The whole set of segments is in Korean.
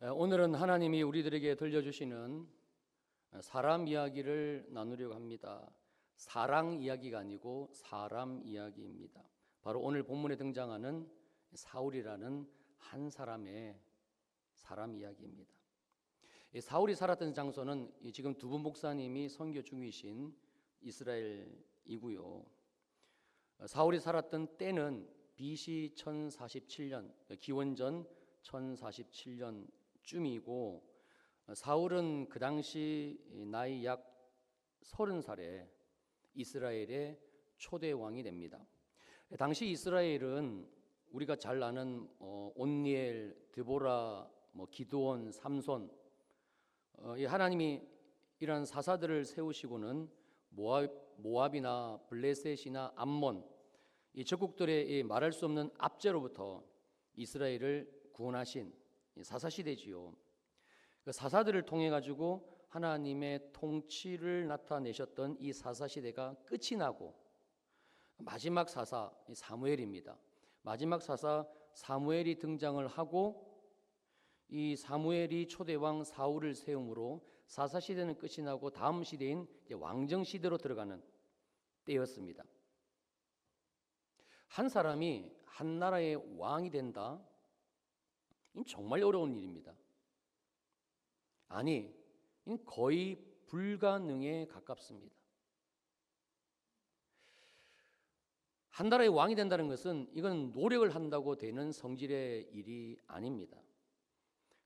오늘은 하나님이 우리들에게 들려주시는 사람 이야기를 나누려고 합니다. 사랑 이야기가 아니고 사람 이야기입니다. 바로 오늘 본문에 등장하는 사울이라는 한 사람의 사람 이야기입니다. 사울이 살았던 장소는 지금 두 분 목사님이 선교 중이신 이스라엘이고요. 사울이 살았던 때는 BC 1047년, 기원전 1047년쯤이고 사울은 그 당시 나이 약 30살에 이스라엘의 초대 왕이 됩니다. 당시 이스라엘은 우리가 잘 아는 온니엘, 드보라, 기드온, 삼손, 하나님이 이런 사사들을 세우시고는 모압이나 블레셋이나 암몬, 이 적국들의 말할 수 없는 압제로부터 이스라엘을 구원하신 사사시대지요. 그 사사들을 통해 가지고 하나님의 통치를 나타내셨던 이 사사시대가 끝이 나고 마지막 사사 사무엘입니다. 마지막 사사 사무엘이 등장을 하고 이 사무엘이 초대왕 사울을 세움으로 사사시대는 끝이 나고 다음 시대인 왕정시대로 들어가는 때였습니다. 한 사람이 한 나라의 왕이 된다? 이건 정말 어려운 일입니다. 아니, 이건 거의 불가능에 가깝습니다. 한 나라의 왕이 된다는 것은 이건 노력을 한다고 되는 성질의 일이 아닙니다.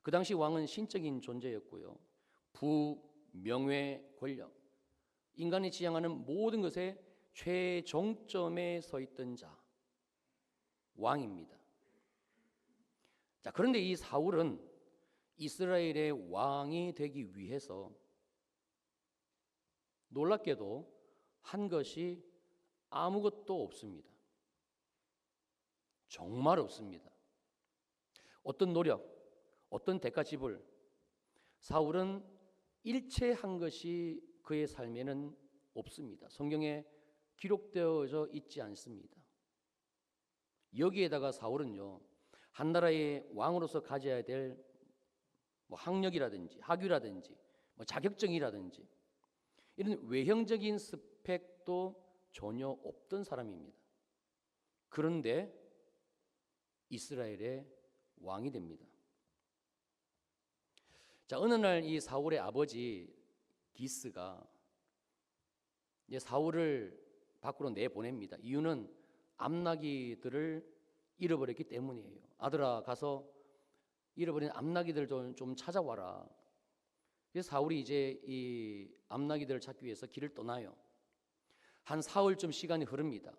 그 당시 왕은 신적인 존재였고요. 부, 명예, 권력, 인간이 지향하는 모든 것의 최종점에 서 있던 자, 왕입니다. 자, 그런데 이 사울은 이스라엘의 왕이 되기 위해서 놀랍게도 한 것이 아무것도 없습니다. 정말 없습니다. 어떤 노력, 어떤 대가 지불, 사울은 일체 한 것이 그의 삶에는 없습니다. 성경에 기록되어져 있지 않습니다. 여기에다가 사울은요, 한 나라의 왕으로서 가져야 될 학력이라든지 학위라든지 자격증이라든지 이런 외형적인 스펙도 전혀 없던 사람입니다. 그런데 이스라엘의 왕이 됩니다. 자, 어느 날 이 사울의 아버지 기스가 사울을 밖으로 내보냅니다. 이유는 암나기들을 잃어버렸기 때문이에요. 아들아, 가서 잃어버린 암나기들 좀 찾아와라. 그래서 사울이 이제 이 암나기들을 찾기 위해서 길을 떠나요. 한 사흘쯤 시간이 흐릅니다.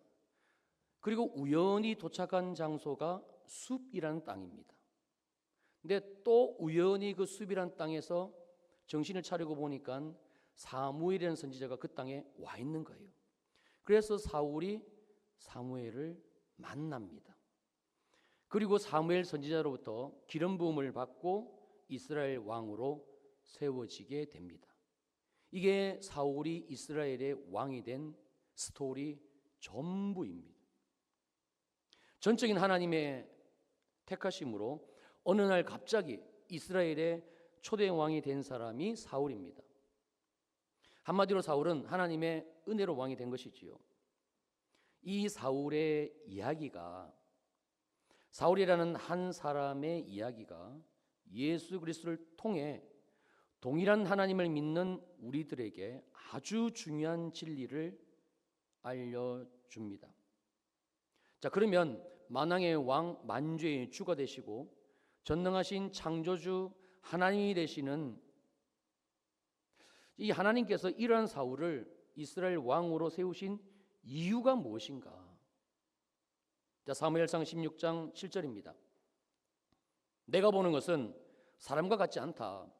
그리고 우연히 도착한 장소가 숲이라는 땅입니다. 근데 또 우연히 그 숲이라는 땅에서 정신을 차리고 보니까 사무엘이라는 선지자가 그 땅에 와 있는 거예요. 그래서 사울이 사무엘을 만납니다. 그리고 사무엘 선지자로부터 기름 부음을 받고 이스라엘 왕으로 세워지게 됩니다. 이게 사울이 이스라엘의 왕이 된 스토리 전부입니다. 전적인 하나님의 택하심으로 어느 날 갑자기 이스라엘의 초대 왕이 된 사람이 사울입니다. 한마디로 사울은 하나님의 은혜로 왕이 된 것이지요. 이 사울의 이야기가, 사울이라는 한 사람의 이야기가 예수 그리스도를 통해 동일한 하나님을 믿는 우리들에게 아주 중요한 진리를 알려줍니다. 자, 그러면 만왕의 왕, 만주의 주가 되시고 전능하신 창조주 하나님이 되시는 이 하나님께서 이러한 사울을 이스라엘 왕으로 세우신 이유가 무엇인가? 자, 사무엘상 16장 7절입니다. 내가 보는 것은 사람과 같지 않다.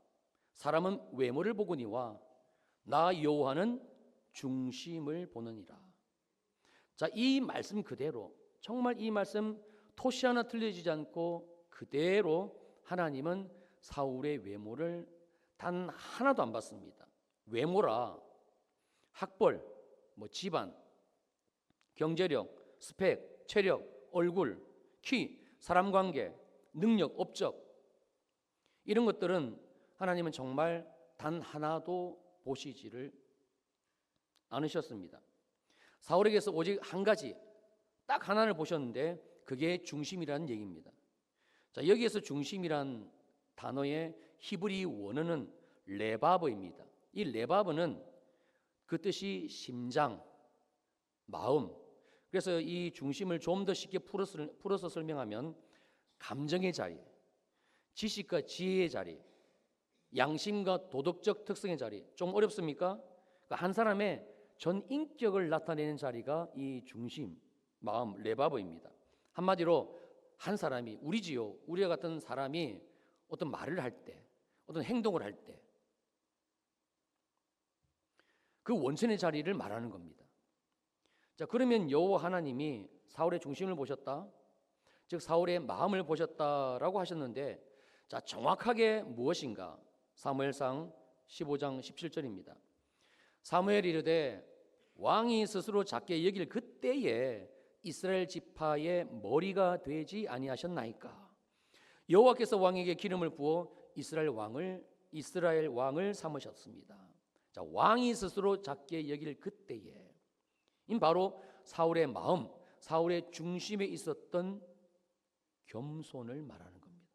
사람은 외모를 보거니와 나 여호와는 중심을 보느니라. 자, 이 말씀 그대로, 정말 이 말씀 토시 하나 틀려지지 않고 그대로 하나님은 사울의 외모를 단 하나도 안 봤습니다. 외모라 학벌, 집안, 경제력, 스펙, 체력, 얼굴, 키, 사람관계, 능력, 업적, 이런 것들은 하나님은 정말 단 하나도 보시지를 않으셨습니다. 사울에게서 오직 한 가지, 딱 하나를 보셨는데 그게 중심이라는 얘기입니다. 자, 여기에서 중심이란 단어의 히브리 원어는 레바브입니다. 이 레바브는 그 뜻이 심장, 마음. 그래서 이 중심을 좀 더 쉽게 풀어서 설명하면 감정의 자리, 지식과 지혜의 자리, 양심과 도덕적 특성의 자리. 좀 어렵습니까? 그러니까 한 사람의 전 인격을 나타내는 자리가 이 중심, 마음, 레바브입니다. 한마디로 한 사람이, 우리지요, 우리와 같은 사람이 어떤 말을 할 때, 어떤 행동을 할 때 그 원천의 자리를 말하는 겁니다. 자, 그러면 여호와 하나님이 사울의 중심을 보셨다, 즉 사울의 마음을 보셨다라고 하셨는데, 자, 정확하게 무엇인가? 사무엘상 15장 17절입니다. 사무엘이 이르되 왕이 스스로 작게 여길 그때에 이스라엘 지파의 머리가 되지 아니하셨나이까? 여호와께서 왕에게 기름을 부어 이스라엘 왕을 삼으셨습니다. 자, 왕이 스스로 작게 여길 그때에, 이 바로 사울의 마음, 사울의 중심에 있었던 겸손을 말하는 겁니다.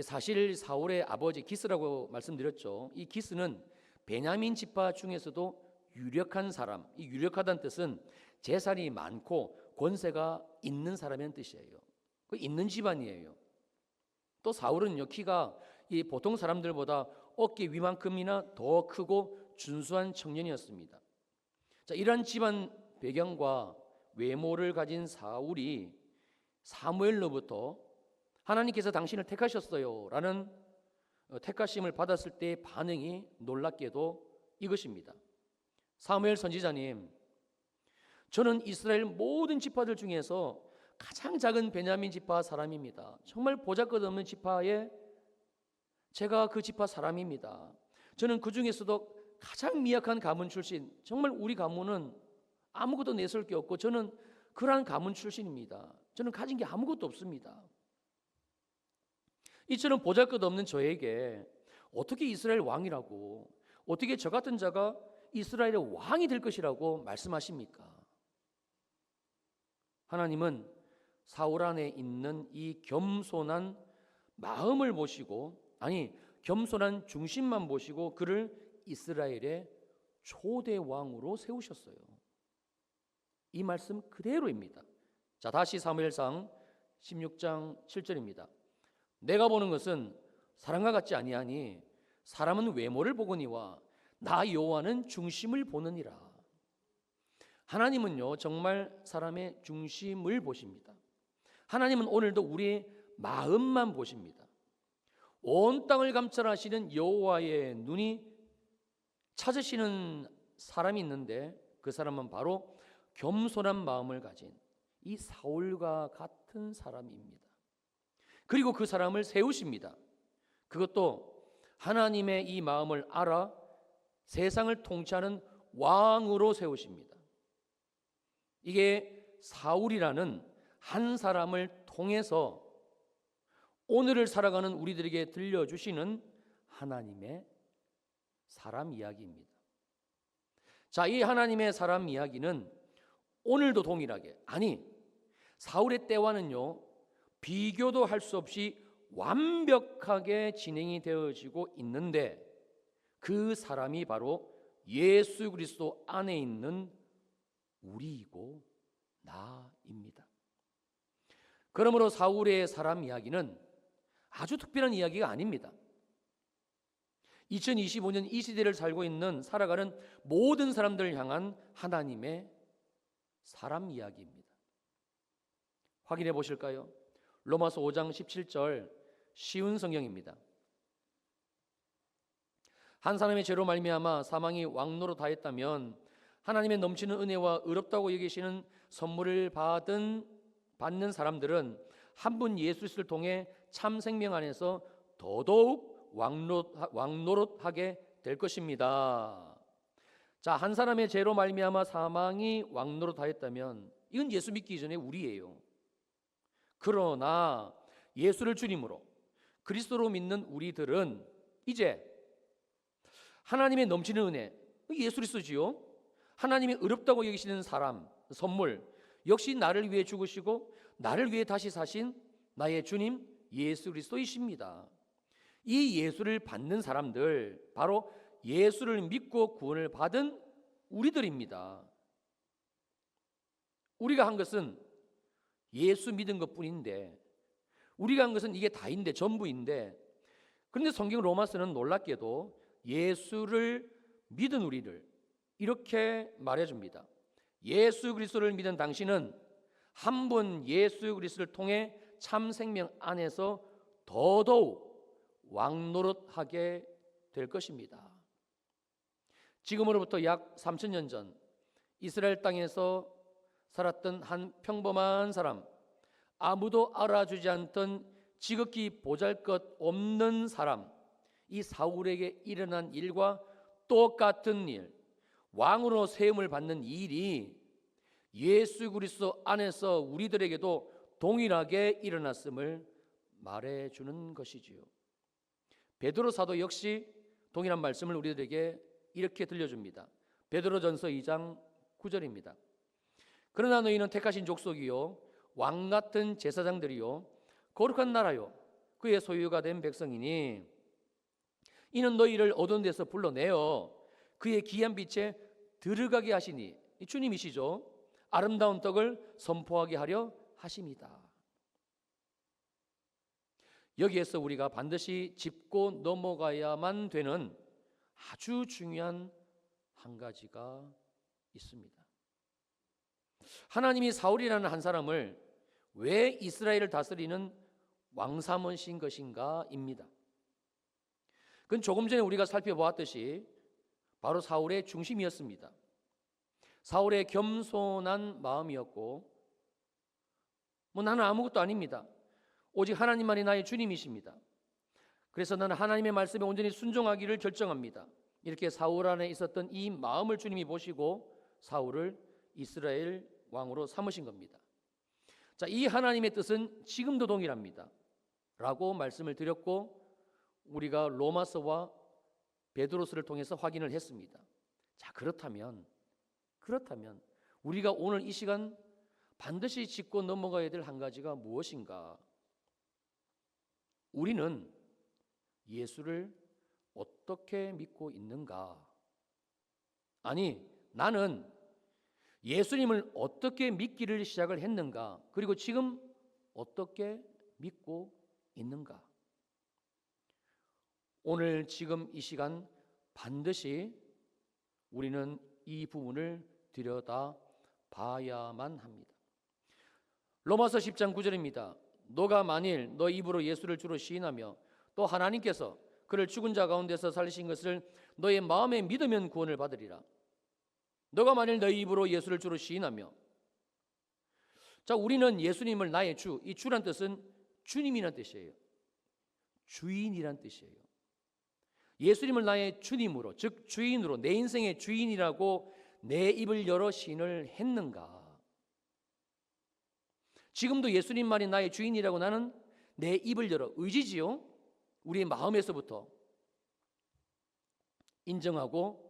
사실 사울의 아버지 기스라고 말씀드렸죠. 이 기스는 베냐민 지파 중에서도 유력한 사람, 이 유력하다는 뜻은 재산이 많고 권세가 있는 사람이라는 뜻이에요. 그 있는 집안이에요. 또 사울은요, 키가 이 보통 사람들보다 어깨 위만큼이나 더 크고 준수한 청년이었습니다. 자, 이러한 집안 배경과 외모를 가진 사울이 사무엘로부터 하나님께서 당신을 택하셨어요 라는 택하심을 받았을 때의 반응이 놀랍게도 이것입니다. 사무엘 선지자님, 저는 이스라엘 모든 지파들 중에서 가장 작은 베냐민 지파 사람입니다. 정말 보잘것없는 지파에 제가 그 지파 사람입니다. 저는 그 중에서도 가장 미약한 가문 출신, 정말 우리 가문은 아무것도 내세울 게 없고 저는 그러한 가문 출신입니다. 저는 가진 게 아무것도 없습니다. 이처럼 보잘것없는 저에게 어떻게 이스라엘 왕이라고, 어떻게 저 같은 자가 이스라엘의 왕이 될 것이라고 말씀하십니까? 하나님은 사울 안에 있는 이 겸손한 마음을 보시고, 아니 겸손한 중심만 보시고 그를 이스라엘의 초대 왕으로 세우셨어요. 이 말씀 그대로입니다. 자, 다시 사무엘상 16장 7절입니다. 내가 보는 것은 사람과 같지 아니하니 사람은 외모를 보거니와 나 여호와는 중심을 보느니라. 하나님은요, 정말 사람의 중심을 보십니다. 하나님은 오늘도 우리의 마음만 보십니다. 온 땅을 감찰하시는 여호와의 눈이 찾으시는 사람이 있는데 그 사람은 바로 겸손한 마음을 가진 이 사울과 같은 사람입니다. 그리고 그 사람을 세우십니다. 그것도 하나님의 이 마음을 알아 세상을 통치하는 왕으로 세우십니다. 이게 사울이라는 한 사람을 통해서 오늘을 살아가는 우리들에게 들려주시는 하나님의 사람 이야기입니다. 자, 이 하나님의 사람 이야기는 오늘도 동일하게, 아니 사울의 때와는요 비교도 할 수 없이 완벽하게 진행이 되어지고 있는데, 그 사람이 바로 예수 그리스도 안에 있는 우리이고 나입니다. 그러므로 사울의 사람 이야기는 아주 특별한 이야기가 아닙니다. 2025년 이 시대를 살고 있는, 살아가는 모든 사람들을 향한 하나님의 사람 이야기입니다. 확인해 보실까요? 로마서 5장 17절, 쉬운 성경입니다. 한 사람의 죄로 말미암아 사망이 왕노릇 하였다면 하나님의 넘치는 은혜와 의롭다고 여기시는 선물을 받는 사람들은 한 분 예수 그리스도를 통해 참 생명 안에서 더더욱 왕노릇하게 될 것입니다. 자, 한 사람의 죄로 말미암아 사망이 왕노릇하였다면 이건 예수 믿기 이전에 우리예요. 그러나 예수를 주님으로, 그리스도로 믿는 우리들은 이제 하나님의 넘치는 은혜, 예수 그리스도지요. 하나님이 의롭다고 여기시는 사람, 선물, 역시 나를 위해 죽으시고 나를 위해 다시 사신 나의 주님 예수 그리스도이십니다. 이 예수를 받는 사람들, 바로 예수를 믿고 구원을 받은 우리들입니다. 우리가 한 것은 예수 믿은 것뿐인데, 우리가 한 것은 이게 다인데, 전부인데, 그런데 성경 로마서는 놀랍게도 예수를 믿은 우리를 이렇게 말해줍니다. 예수 그리스도를 믿은 당신은 한 번 예수 그리스도를 통해 참 생명 안에서 더더욱 왕노릇하게 될 것입니다. 지금으로부터 약 3000년 전 이스라엘 땅에서 살았던 한 평범한 사람, 아무도 알아주지 않던 지극히 보잘것없는 사람, 이 사울에게 일어난 일과 똑같은 일, 왕으로 세움을 받는 일이 예수 그리스도 안에서 우리들에게도 동일하게 일어났음을 말해주는 것이지요. 베드로 사도 역시 동일한 말씀을 우리들에게 이렇게 들려줍니다. 베드로전서 2장 9절입니다. 그러나 너희는 택하신 족속이요 왕 같은 제사장들이요 거룩한 나라요 그의 소유가 된 백성이니 이는 너희를 어두운 데서 불러내어 그의 귀한 빛에 들어가게 하시니, 주님이시죠. 아름다운 떡을 선포하게 하려 하십니다. 여기에서 우리가 반드시 짚고 넘어가야만 되는 아주 중요한 한 가지가 있습니다. 하나님이 사울이라는 한 사람을 왜 이스라엘을 다스리는 왕 삼으신 것인가입니다. 그건 조금 전에 우리가 살펴보았듯이 바로 사울의 중심이었습니다. 사울의 겸손한 마음이었고, 나는 아무것도 아닙니다. 오직 하나님만이 나의 주님이십니다. 그래서 나는 하나님의 말씀에 온전히 순종하기를 결정합니다. 이렇게 사울 안에 있었던 이 마음을 주님이 보시고 사울을 이스라엘 왕으로 삼으신 겁니다. 자, 이 하나님의 뜻은 지금도 동일합니다. 라고 말씀을 드렸고, 우리가 로마서와 베드로서를 통해서 확인을 했습니다. 자, 그렇다면 우리가 오늘 이 시간 반드시 짚고 넘어가야 될 한 가지가 무엇인가? 우리는 예수를 어떻게 믿고 있는가? 아니, 나는 예수님을 어떻게 믿기를 시작을 했는가? 그리고 지금 어떻게 믿고 있는가? 오늘 지금 이 시간 반드시 우리는 이 부분을 들여다 봐야만 합니다. 로마서 10장 9절입니다. 너가 만일 너 입으로 예수를 주로 시인하며 또 하나님께서 그를 죽은 자 가운데서 살리신 것을 너의 마음에 믿으면 구원을 받으리라. 너가 만일 너의 입으로 예수를 주로 시인하며, 자, 우리는 예수님을 나의 주, 이 주란 뜻은 주님이란 뜻이에요. 주인이란 뜻이에요. 예수님을 나의 주님으로, 즉 주인으로, 내 인생의 주인이라고 내 입을 열어 시인을 했는가? 지금도 예수님만이 나의 주인이라고 나는 내 입을 열어, 의지지요, 우리의 마음에서부터 인정하고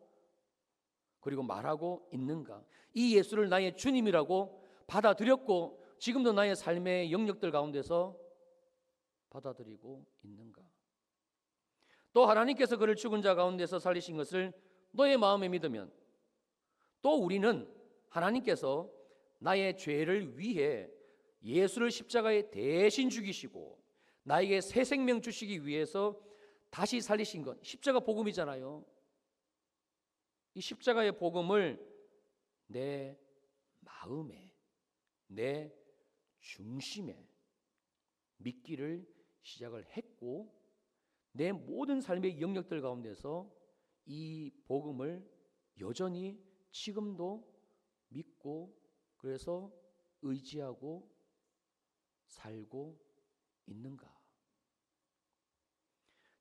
그리고 말하고 있는가? 이 예수를 나의 주님이라고 받아들였고 지금도 나의 삶의 영역들 가운데서 받아들이고 있는가? 또 하나님께서 그를 죽은 자 가운데서 살리신 것을 너의 마음에 믿으면, 또 우리는 하나님께서 나의 죄를 위해 예수를 십자가에 대신 죽이시고 나에게 새 생명 주시기 위해서 다시 살리신 것, 십자가 복음이잖아요. 이 십자가의 복음을 내 마음에, 내 중심에 믿기를 시작을 했고, 내 모든 삶의 영역들 가운데서 이 복음을 여전히 지금도 믿고, 그래서 의지하고 살고 있는가?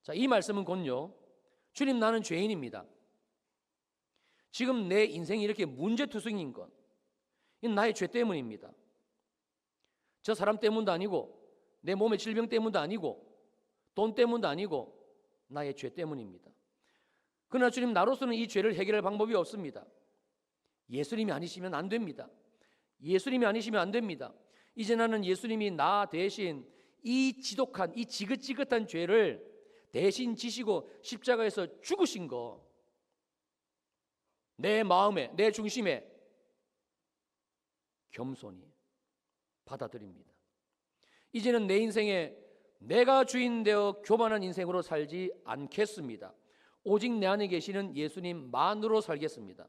자, 이 말씀은 곧요, 주님 나는 죄인입니다. 지금 내 인생이 이렇게 문제투성인 건 이건 나의 죄 때문입니다. 저 사람 때문도 아니고 내 몸의 질병 때문도 아니고 돈 때문도 아니고 나의 죄 때문입니다. 그러나 주님, 나로서는 이 죄를 해결할 방법이 없습니다. 예수님이 아니시면 안 됩니다. 예수님이 아니시면 안 됩니다. 이제 나는 예수님이 나 대신 이 지독한, 이 지긋지긋한 죄를 대신 지시고 십자가에서 죽으신 거, 내 마음에, 내 중심에 겸손히 받아들입니다. 이제는 내 인생에 내가 주인 되어 교만한 인생으로 살지 않겠습니다. 오직 내 안에 계시는 예수님만으로 살겠습니다.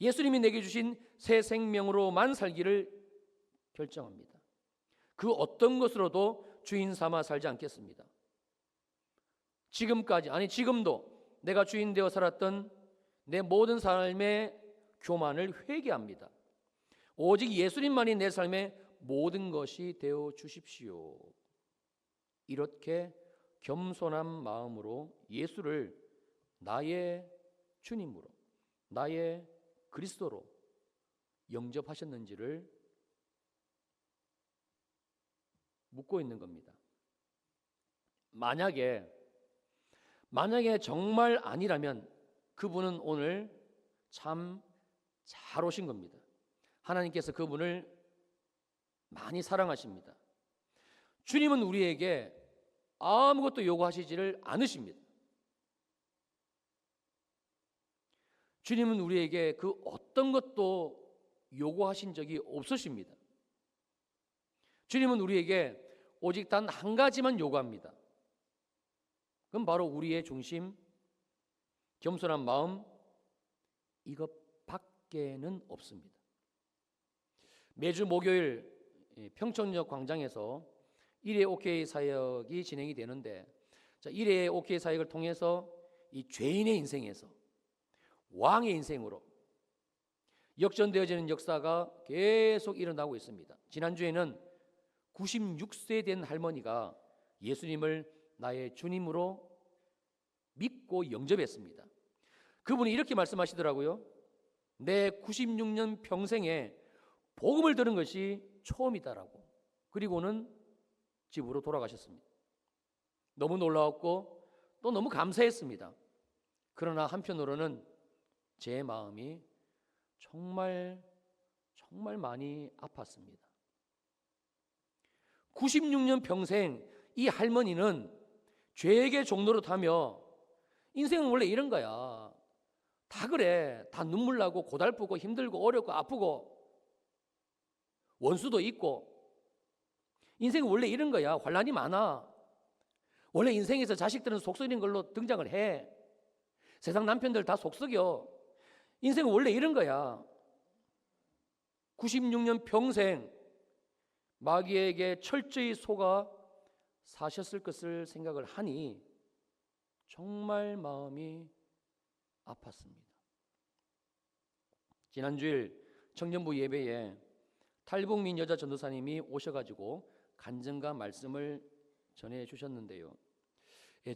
예수님이 내게 주신 새 생명으로만 살기를 결정합니다. 그 어떤 것으로도 주인 삼아 살지 않겠습니다. 지금까지, 아니 지금도 내가 주인 되어 살았던 내 모든 삶의 교만을 회개합니다. 오직 예수님만이 내 삶의 모든 것이 되어 주십시오. 이렇게 겸손한 마음으로 예수를 나의 주님으로, 나의 그리스도로 영접하셨는지를 묻고 있는 겁니다. 만약에 정말 아니라면 그분은 오늘 참 잘 오신 겁니다. 하나님께서 그분을 많이 사랑하십니다. 주님은 우리에게 아무것도 요구하시지를 않으십니다. 주님은 우리에게 그 어떤 것도 요구하신 적이 없으십니다. 주님은 우리에게 오직 단 한 가지만 요구합니다. 그럼 바로 우리의 중심, 겸손한 마음, 이것밖에는 없습니다. 매주 목요일 평촌역 광장에서 일회 OK 사역이 진행이 되는데, 일회 OK 사역을 통해서 이 죄인의 인생에서 왕의 인생으로 역전되어지는 역사가 계속 일어나고 있습니다. 지난주에는 96세 된 할머니가 예수님을 나의 주님으로 믿고 영접했습니다. 그분이 이렇게 말씀하시더라고요. 내 96년 평생에 복음을 들은 것이 처음이다라고. 그리고는 집으로 돌아가셨습니다. 너무 놀라웠고 또 너무 감사했습니다. 그러나 한편으로는 제 마음이 정말 많이 아팠습니다. 96년 평생 이 할머니는 죄에게 종노릇하며, 인생은 원래 이런 거야. 다 그래. 다 눈물 나고 고달프고 힘들고 어렵고 아프고 원수도 있고, 인생은 원래 이런 거야. 환난이 많아. 원래 인생에서 자식들은 속썩이는 걸로 등장을 해. 세상 남편들 다 속썩여. 인생은 원래 이런 거야. 96년 평생 마귀에게 철저히 속아 사셨을 것을 생각을 하니 정말 마음이 아팠습니다. 지난주일 청년부 예배에 탈북민 여자 전도사님이 오셔가지고 간증과 말씀을 전해주셨는데요.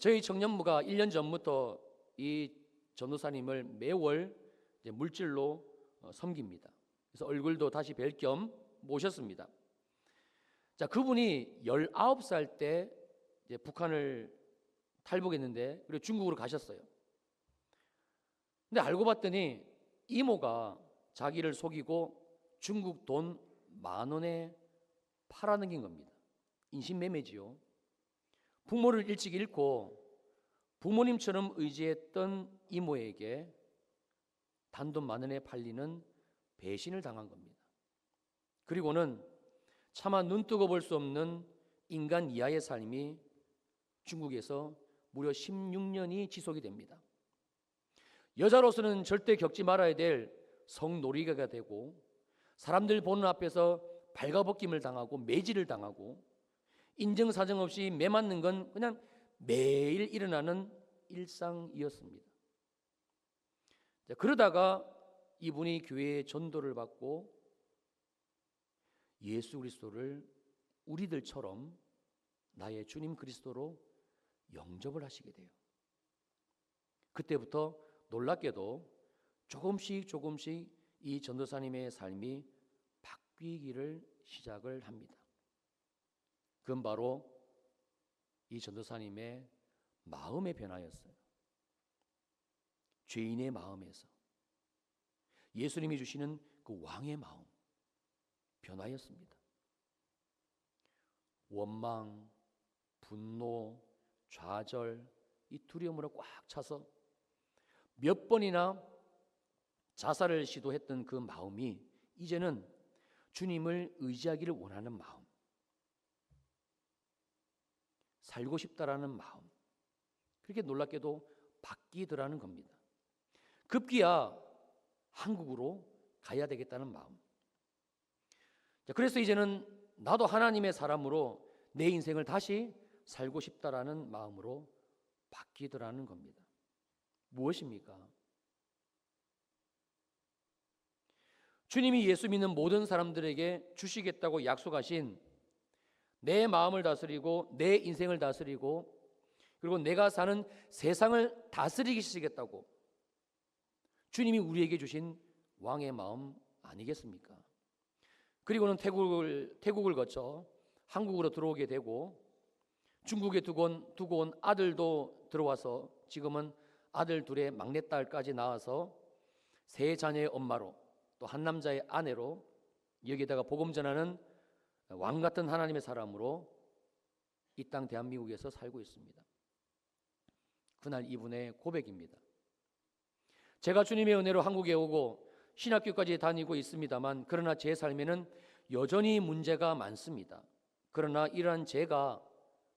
저희 청년부가 1년 전부터 이 전도사님을 매월 물질로 섬깁니다. 그래서 얼굴도 다시 뵐 겸 모셨습니다. 그분이 19살 때 북한을 탈북했는데, 그리고 중국으로 가셨어요. 근데 알고 봤더니 이모가 자기를 속이고 중국 돈 10,000원에 팔아넘긴 겁니다. 인신매매지요. 부모를 일찍 잃고 부모님처럼 의지했던 이모에게 단돈 10,000원에 팔리는 배신을 당한 겁니다. 그리고는 차마 눈뜨고 볼 수 없는 인간 이하의 삶이 중국에서 무려 16년이 지속이 됩니다. 여자로서는 절대 겪지 말아야 될 성놀이가 되고, 사람들 보는 앞에서 발가벗김을 당하고 매질을 당하고, 인정사정 없이 매 맞는 건 그냥 매일 일어나는 일상이었습니다. 그러다가 이분이 교회의 전도를 받고 예수 그리스도를 우리들처럼 나의 주님 그리스도로 영접을 하시게 돼요. 그때부터 놀랍게도 조금씩 이 전도사님의 삶이 바뀌기를 시작을 합니다. 그건 바로 이 전도사님의 마음의 변화였어요. 죄인의 마음에서 예수님이 주시는 그 왕의 마음, 변화였습니다. 원망, 분노, 좌절, 이 두려움으로 꽉 차서 몇 번이나 자살을 시도했던 그 마음이 이제는 주님을 의지하기를 원하는 마음, 살고 싶다라는 마음, 그렇게 놀랍게도 바뀌더라는 겁니다. 급기야 한국으로 가야 되겠다는 마음. 그래서 이제는 나도 하나님의 사람으로 내 인생을 다시 살고 싶다라는 마음으로 바뀌더라는 겁니다. 무엇입니까? 주님이 예수 믿는 모든 사람들에게 주시겠다고 약속하신 내 마음을 다스리고 내 인생을 다스리고 그리고 내가 사는 세상을 다스리시겠다고 주님이 우리에게 주신 왕의 마음 아니겠습니까? 그리고는 태국을 거쳐 한국으로 들어오게 되고 중국에 두고 온 아들도 들어와서 지금은 아들 둘의 막내딸까지 낳아서 세 자녀의 엄마로 또 한 남자의 아내로 여기다가 복음 전하는 왕 같은 하나님의 사람으로 이 땅 대한민국에서 살고 있습니다. 그날 이분의 고백입니다. 제가 주님의 은혜로 한국에 오고 신학교까지 다니고 있습니다만 그러나 제 삶에는 여전히 문제가 많습니다. 그러나 이러한 제가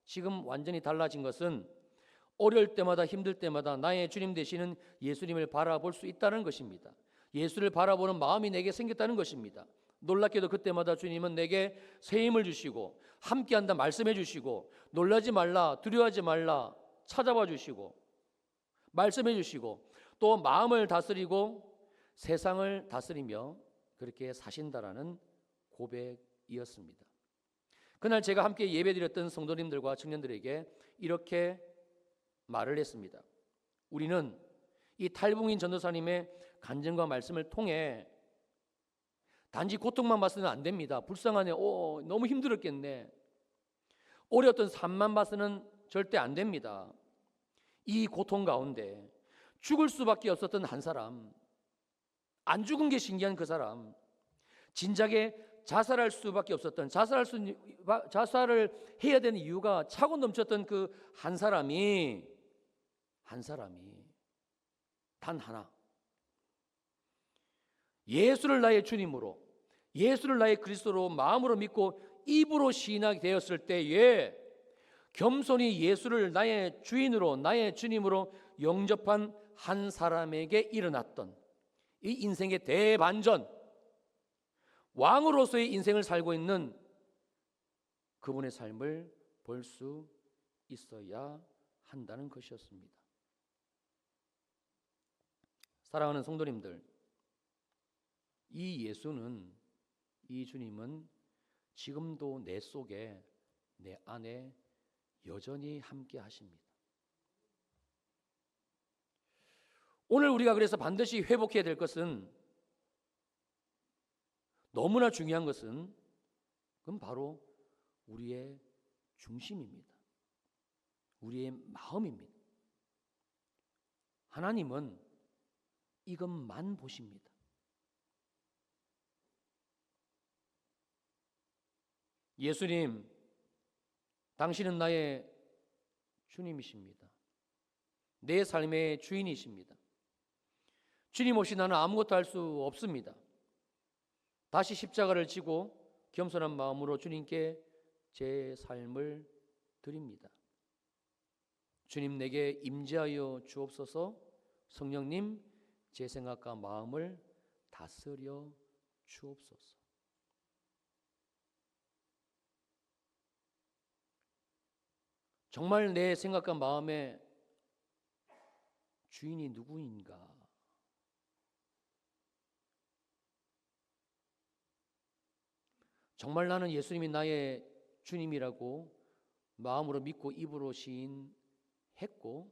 지금 완전히 달라진 것은 어려울 때마다 힘들 때마다 나의 주님 되시는 예수님을 바라볼 수 있다는 것입니다. 예수를 바라보는 마음이 내게 생겼다는 것입니다. 놀랍게도 그때마다 주님은 내게 새 힘을 주시고 함께한다 말씀해 주시고 놀라지 말라 두려워하지 말라 찾아봐 주시고 말씀해 주시고 또 마음을 다스리고 세상을 다스리며 그렇게 사신다라는 고백이었습니다. 그날 제가 함께 예배드렸던 성도님들과 청년들에게 이렇게 말을 했습니다. 우리는 이 탈북민 전도사님의 간증과 말씀을 통해 단지 고통만 봐서는 안 됩니다. 불쌍하네, 너무 힘들었겠네, 어려웠던 삶만 봐서는 절대 안 됩니다. 이 고통 가운데 죽을 수밖에 없었던 한 사람, 안 죽은 게 신기한 그 사람, 진작에 자살할 수밖에 없었던 자살을 해야 되는 이유가 차고 넘쳤던 그 한 사람이 단 하나, 예수를 나의 주님으로, 예수를 나의 그리스도로 마음으로 믿고 입으로 시인하게 되었을 때에 겸손히 예수를 나의 주인으로 나의 주님으로 영접한 한 사람에게 일어났던 이 인생의 대반전, 왕으로서의 인생을 살고 있는 그분의 삶을 볼 수 있어야 한다는 것이었습니다. 사랑하는 성도님들, 이 예수는, 이 주님은 지금도 내 속에, 내 안에 여전히 함께 하십니다. 오늘 우리가 그래서 반드시 회복해야 될 것은, 너무나 중요한 것은 그건 바로 우리의 중심입니다. 우리의 마음입니다. 하나님은 이것만 보십니다. 예수님, 당신은 나의 주님이십니다. 내 삶의 주인이십니다. 주님 없이 나는 아무것도 할 수 없습니다. 다시 십자가를 지고 겸손한 마음으로 주님께 제 삶을 드립니다. 주님, 내게 임재하여 주옵소서. 성령님, 제 생각과 마음을 다스려 주옵소서. 정말 내 생각과 마음의 주인이 누구인가? 정말 나는 예수님이 나의 주님이라고 마음으로 믿고 입으로 시인했고,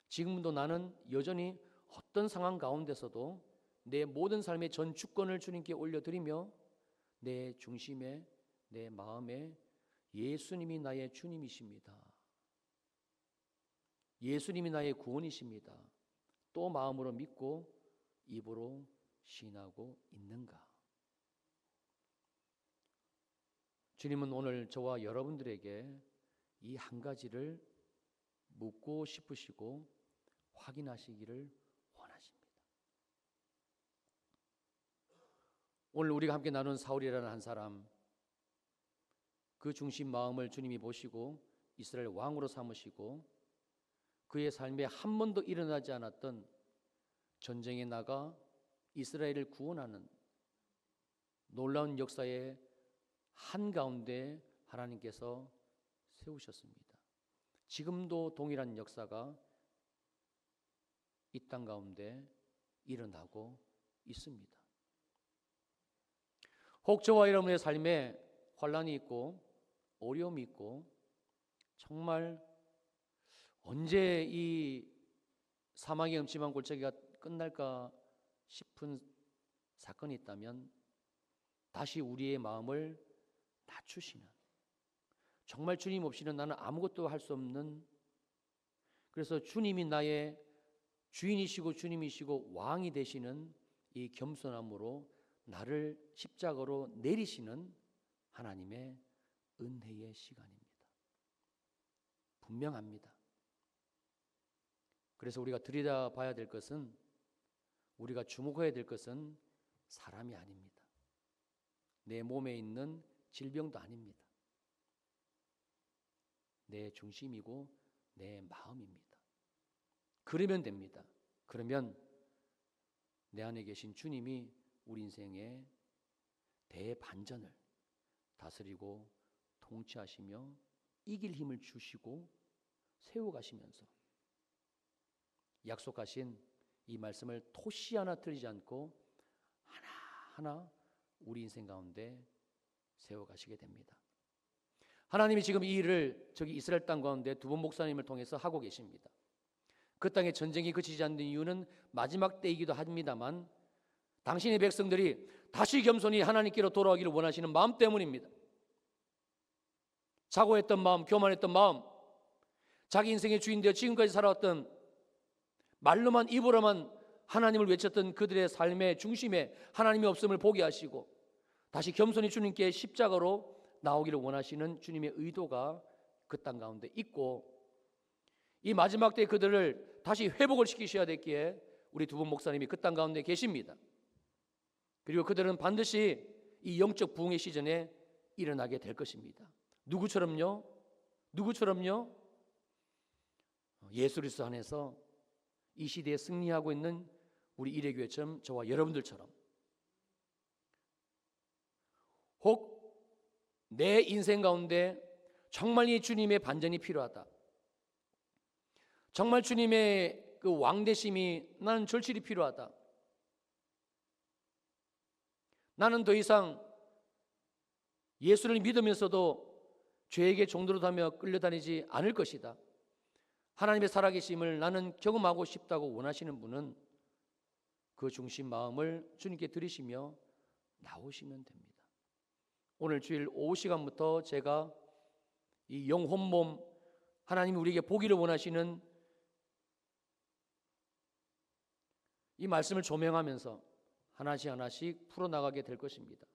지금도 나는 여전히 어떤 상황 가운데서도 내 모든 삶의 전 주권을 주님께 올려드리며 내 중심에, 내 마음에 예수님이 나의 주님이십니다, 예수님이 나의 구원이십니다. 또 마음으로 믿고 입으로 시인하고 있는가? 주님은 오늘 저와 여러분들에게 이 한 가지를 묻고 싶으시고 확인하시기를 원하십니다. 오늘 우리가 함께 나눈 사울이라는 한 사람, 그 중심 마음을 주님이 보시고 이스라엘 왕으로 삼으시고 그의 삶에 한 번도 일어나지 않았던 전쟁에 나가 이스라엘을 구원하는 놀라운 역사의 한가운데 하나님께서 세우셨습니다. 지금도 동일한 역사가 이 땅 가운데 일어나고 있습니다. 혹 저와 여러분의 삶에 환난이 있고 어려움이 있고 정말 언제 이 사망의 음침한 골짜기가 끝날까 싶은 사건이 있다면 다시 우리의 마음을 낮추시는, 정말 주님 없이는 나는 아무것도 할 수 없는, 그래서 주님이 나의 주인이시고 주님이시고 왕이 되시는 이 겸손함으로 나를 십자가로 내리시는 하나님의 은혜의 시간입니다. 분명합니다. 그래서 우리가 들여다봐야 될 것은, 우리가 주목해야 될 것은 사람이 아닙니다. 내 몸에 있는 질병도 아닙니다. 내 중심이고 내 마음입니다. 그러면 됩니다. 그러면 내 안에 계신 주님이 우리 인생의 대반전을 다스리고 통치하시며 이길 힘을 주시고 세워가시면서 약속하신 이 말씀을 토시 하나 틀리지 않고 하나하나 우리 인생 가운데 세워가시게 됩니다. 하나님이 지금 이 일을 저기 이스라엘 땅 가운데 두 분 목사님을 통해서 하고 계십니다. 그 땅에 전쟁이 그치지 않는 이유는 마지막 때이기도 합니다만 당신의 백성들이 다시 겸손히 하나님께로 돌아오기를 원하시는 마음 때문입니다. 자고했던 마음, 교만했던 마음, 자기 인생의 주인 되어 지금까지 살아왔던, 말로만 입으로만 하나님을 외쳤던 그들의 삶의 중심에 하나님이 없음을 보게 하시고 다시 겸손히 주님께 십자가로 나오기를 원하시는 주님의 의도가 그 땅 가운데 있고, 이 마지막 때 그들을 다시 회복을 시키셔야 됐기에 우리 두 분 목사님이 그 땅 가운데 계십니다. 그리고 그들은 반드시 이 영적 부흥의 시즌에 일어나게 될 것입니다. 누구처럼요? 예수 그리스도 안에서 이 시대에 승리하고 있는 우리 이레교회처럼, 저와 여러분들처럼, 혹 내 인생 가운데 정말 이 주님의 반전이 필요하다, 정말 주님의 그 왕되심이 나는 절실히 필요하다, 나는 더 이상 예수를 믿으면서도 죄에게 종노릇하며 끌려다니지 않을 것이다, 하나님의 살아계심을 나는 경험하고 싶다고 원하시는 분은 그 중심 마음을 주님께 드리시며 나오시면 됩니다. 오늘 주일 오후 시간부터 제가 이 영혼몸, 하나님이 우리에게 보기를 원하시는 이 말씀을 조명하면서 하나씩 하나씩 풀어나가게 될 것입니다.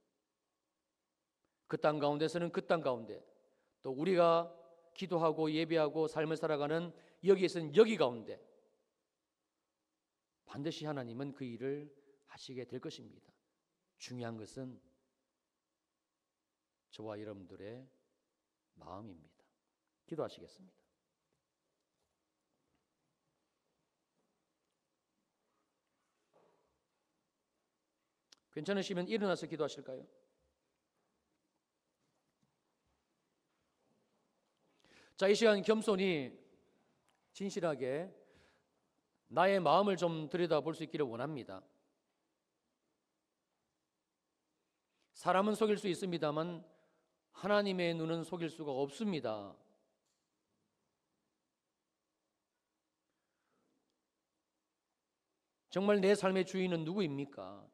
그 땅 가운데서는 그 땅 가운데, 또 우리가 기도하고 예배하고 삶을 살아가는 여기에서는 여기 가운데 반드시 하나님은 그 일을 하시게 될 것입니다. 중요한 것은 저와 여러분들의 마음입니다. 기도하시겠습니다. 괜찮으시면 일어나서 기도하실까요? 자, 이 시간 겸손히 진실하게 나의 마음을 좀 들여다볼 수 있기를 원합니다. 사람은 속일 수 있습니다만 하나님의 눈은 속일 수가 없습니다. 정말 내 삶의 주인은 누구입니까?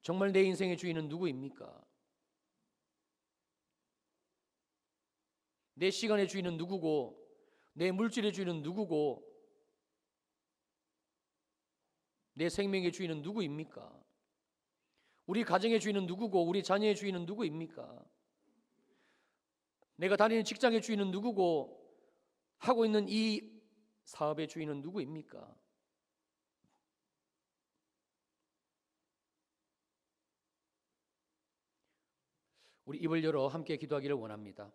정말 내 인생의 주인은 누구입니까? 내 시간의 주인은 누구고, 내 물질의 주인은 누구고, 내 생명의 주인은 누구입니까? 우리 가정의 주인은 누구고, 우리 자녀의 주인은 누구입니까? 내가 다니는 직장의 주인은 누구고, 하고 있는 이 사업의 주인은 누구입니까? 우리 입을 열어 함께 기도하기를 원합니다.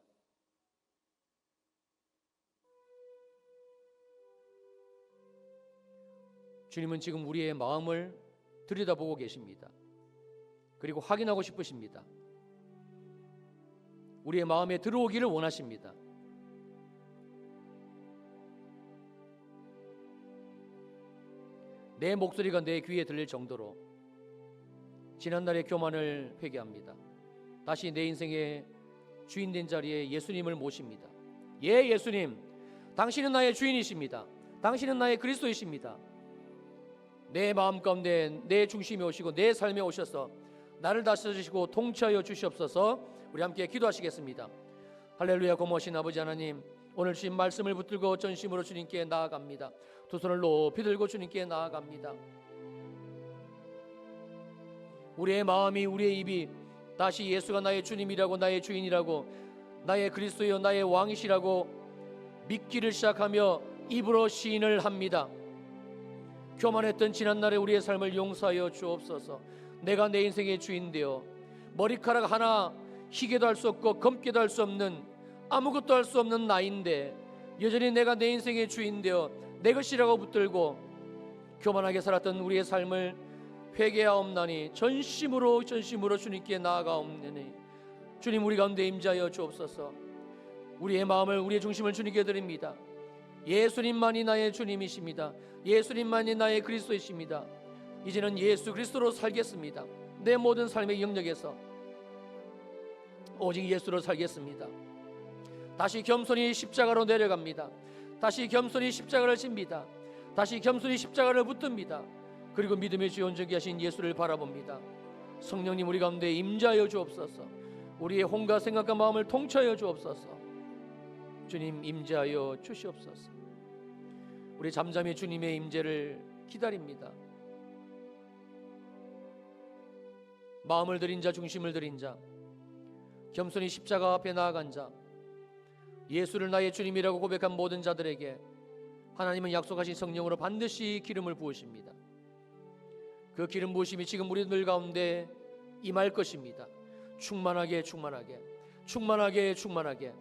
주님은 지금 우리의 마음을 들여다보고 계십니다. 그리고 확인하고 싶으십니다. 우리의 마음에 들어오기를 원하십니다. 내 목소리가 내 귀에 들릴 정도로 지난날의 교만을 회개합니다. 다시 내 인생의 주인된 자리에 예수님을 모십니다. 예, 예수님, 당신은 나의 주인이십니다. 당신은 나의 그리스도이십니다. 내 마음 가운데 내 중심에 오시고 내 삶에 오셔서 나를 다스리시고 통치하여 주시옵소서. 우리 함께 기도하시겠습니다. 할렐루야. 고마우신 아버지 하나님, 오늘 주신 말씀을 붙들고 전심으로 주님께 나아갑니다. 두 손을 높이 들고 주님께 나아갑니다. 우리의 마음이, 우리의 입이 다시 예수가 나의 주님이라고, 나의 주인이라고, 나의 그리스도여 나의 왕이시라고 믿기를 시작하며 입으로 시인을 합니다. 교만했던 지난날의 우리의 삶을 용서하여 주옵소서. 내가 내 인생의 주인 되어 머리카락 하나 희게도 할 수 없고 검게도 할 수 없는, 아무것도 할 수 없는 나인데 여전히 내가 내 인생의 주인 되어 내 것이라고 붙들고 교만하게 살았던 우리의 삶을 회개하옵나니 전심으로 주님께 나아가옵나니 주님, 우리 가운데 임재하여 주옵소서. 우리의 마음을, 우리의 중심을 주님께 드립니다. 예수님만이 나의 주님이십니다. 예수님만이 나의 그리스도이십니다. 이제는 예수 그리스도로 살겠습니다. 내 모든 삶의 영역에서 오직 예수로 살겠습니다. 다시 겸손히 십자가로 내려갑니다. 다시 겸손히 십자가를 집니다. 다시 겸손히 십자가를 붙듭니다. 그리고 믿음의 주 온전케 하신 예수를 바라봅니다. 성령님, 우리 가운데 임재하여 주옵소서. 우리의 혼과 생각과 마음을 통치하여 주옵소서. 주님, 임재하여 주시옵소서. 우리 잠잠히 주님의 임재를 기다립니다. 마음을 들인 자, 중심을 들인 자, 겸손히 십자가 앞에 나아간 자, 예수를 나의 주님이라고 고백한 모든 자들에게 하나님은 약속하신 성령으로 반드시 기름을 부으십니다. 그 기름 부으심이 지금 우리들 가운데 임할 것입니다. 충만하게, 충만하게, 충만하게, 충만하게.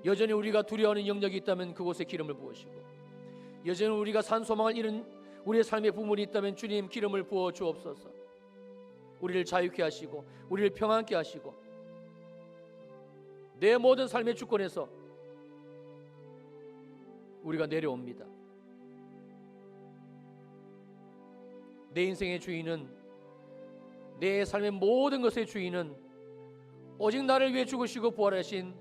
여전히 우리가 두려워하는 영역이 있다면 그곳에 기름을 부으시고, 여전히 우리가 산 소망을 잃은 우리의 삶의 부분이 있다면 주님, 기름을 부어 주옵소서. 우리를 자유케 하시고 우리를 평안케 하시고 내 모든 삶의 주권에서 우리가 내려옵니다. 내 인생의 주인은, 내 삶의 모든 것의 주인은 오직 나를 위해 죽으시고 부활하신,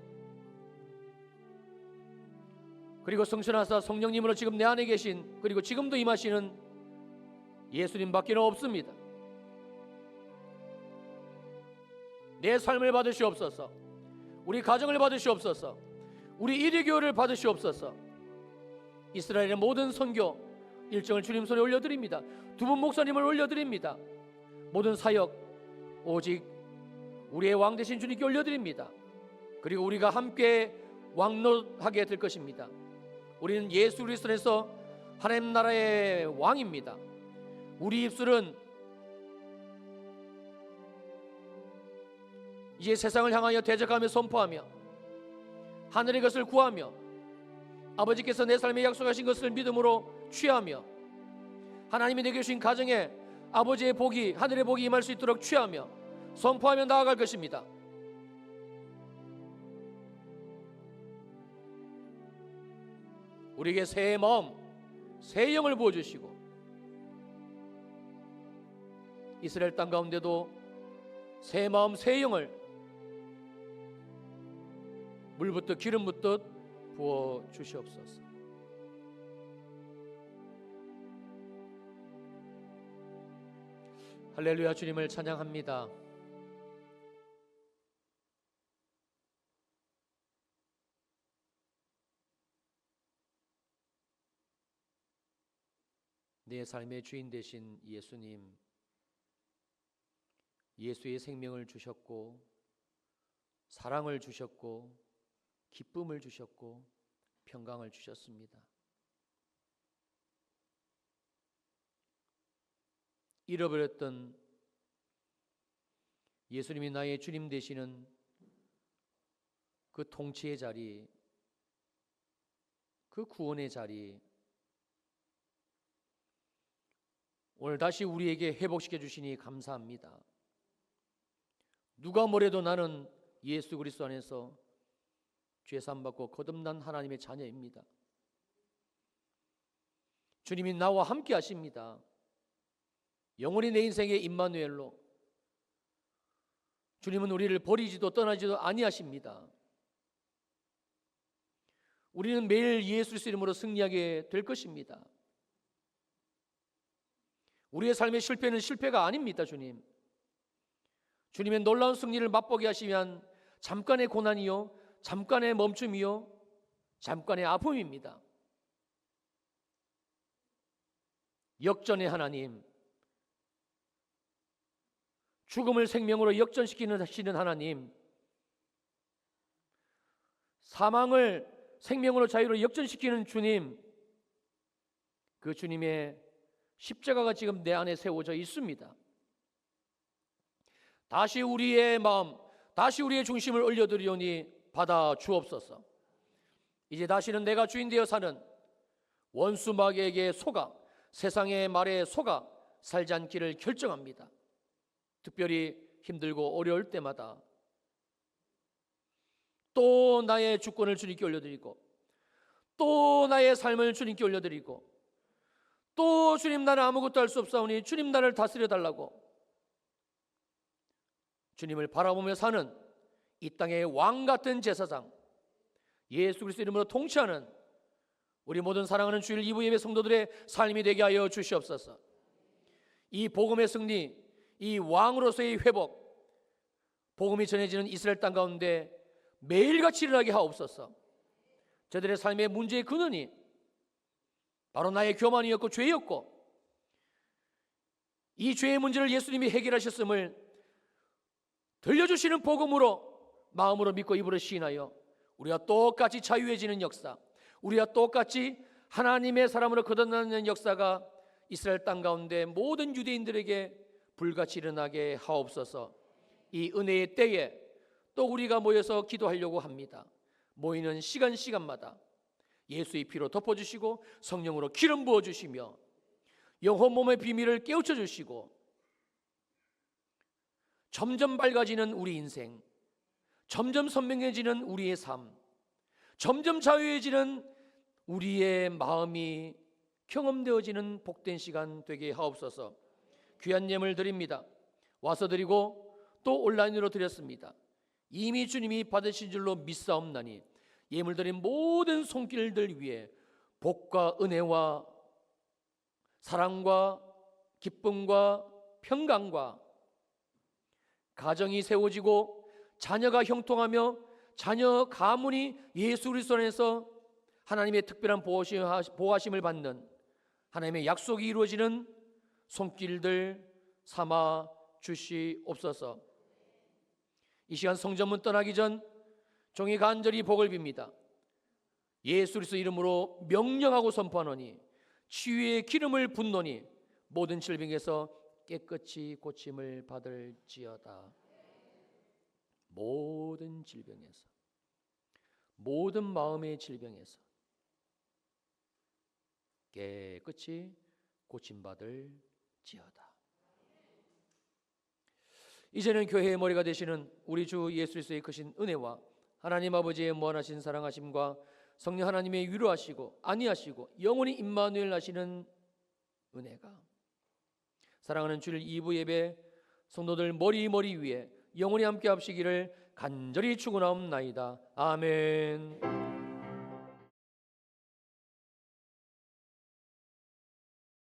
그리고 성천하사 성령님으로 지금 내 안에 계신, 그리고 지금도 임하시는 예수님밖에 없습니다. 내 삶을 받으시옵소서. 우리 가정을 받으시옵소서. 우리 일회교회를 받으시옵소서. 이스라엘의 모든 선교 일정을 주님 손에 올려드립니다. 두 분 목사님을 올려드립니다. 모든 사역 오직 우리의 왕 되신 주님께 올려드립니다. 그리고 우리가 함께 왕노하게 될 것입니다. 우리는 예수 그리스도에서 하나님 나라의 왕입니다. 우리 입술은 이제 세상을 향하여 대적하며 선포하며 하늘의 것을 구하며 아버지께서 내 삶에 약속하신 것을 믿음으로 취하며 하나님이 내게 주신 가정에 아버지의 복이, 하늘의 복이 임할 수 있도록 취하며 선포하며 나아갈 것입니다. 우리에게 새 마음, 새 영을 부어주시고 이스라엘 땅 가운데도 새 마음, 새 영을 물 붓듯 기름 붓듯 부어 주시옵소서. 할렐루야. 주님을 찬양합니다. 내 삶의 주인 되신 예수님, 예수의 생명을 주셨고 사랑을 주셨고 기쁨을 주셨고 평강을 주셨습니다. 잃어버렸던 예수님이 나의 주님 되시는 그 통치의 자리, 그 구원의 자리, 오늘 다시 우리에게 회복시켜 주시니 감사합니다. 누가 뭐래도 나는 예수 그리스도 안에서 죄사함받고 거듭난 하나님의 자녀입니다. 주님이 나와 함께 하십니다. 영원히 내 인생의 임마누엘로 주님은 우리를 버리지도 떠나지도 아니하십니다. 우리는 매일 예수 그리스도 이름으로 승리하게 될 것입니다. 우리의 삶의 실패는 실패가 아닙니다. 주님의 놀라운 승리를 맛보게 하시면 잠깐의 고난이요, 잠깐의 멈춤이요, 잠깐의 아픔입니다. 역전의 하나님, 죽음을 생명으로 역전시키는 하나님, 사망을 생명으로 자유로 역전시키는 주님, 그 주님의 십자가가 지금 내 안에 세워져 있습니다. 다시 우리의 마음, 다시 우리의 중심을 올려드리오니 받아 주옵소서. 이제 다시는 내가 주인 되어 사는 원수 마귀에게 속아 세상의 말에 속아 살지 않기를 결정합니다. 특별히 힘들고 어려울 때마다 또 나의 주권을 주님께 올려드리고 또 나의 삶을 주님께 올려드리고 또 주님 나는 아무것도 할 수 없사오니 주님 나를 다스려 달라고 주님을 바라보며 사는 이 땅의 왕 같은 제사장 예수 그리스도 이름으로 통치하는 우리 모든 사랑하는 주일 2부 예배 성도들의 삶이 되게 하여 주시옵소서. 이 복음의 승리, 이 왕으로서의 회복, 복음이 전해지는 이스라엘 땅 가운데 매일같이 일어나게 하옵소서. 저들의 삶의 문제의 근원이 바로 나의 교만이었고 죄였고 이 죄의 문제를 예수님이 해결하셨음을 들려주시는 복음으로 마음으로 믿고 입으로 시인하여 우리가 똑같이 자유해지는 역사, 우리가 똑같이 하나님의 사람으로 거듭나는 역사가 이스라엘 땅 가운데 모든 유대인들에게 불같이 일어나게 하옵소서. 이 은혜의 때에 또 우리가 모여서 기도하려고 합니다. 모이는 시간마다 예수의 피로 덮어주시고 성령으로 기름 부어주시며 영혼 몸의 비밀을 깨우쳐 주시고 점점 밝아지는 우리 인생, 점점 선명해지는 우리의 삶, 점점 자유해지는 우리의 마음이 경험되어지는 복된 시간 되게 하옵소서. 귀한 예물 드립니다. 와서 드리고 또 온라인으로 드렸습니다. 이미 주님이 받으신 줄로 믿사옵나니 예물 드린 모든 손길들 위에 복과 은혜와 사랑과 기쁨과 평강과 가정이 세워지고 자녀가 형통하며 자녀 가문이 예수 그리스도 안에서 하나님의 특별한 보호하심을 받는 하나님의 약속이 이루어지는 손길들 삼아 주시옵소서. 이 시간 성전문 떠나기 전 종이 간절히 복을 빕니다. 예수 그리스도 이름으로 명령하고 선포하노니 치유의 기름을 붓노니 모든 질병에서 깨끗이 고침을 받을지어다. 모든 질병에서, 모든 마음의 질병에서 깨끗이 고침받을지어다. 이제는 교회의 머리가 되시는 우리 주 예수 그리스도의 크신 은혜와 하나님 아버지의 무한하신 사랑하심과 성령 하나님의 위로하시고 안위하시고 영원히 임마누엘 하시는 은혜가 사랑하는 주일 2부 예배 성도들 머리 위에 영원히 함께 합시기를 간절히 축원하옵나이다. 아멘.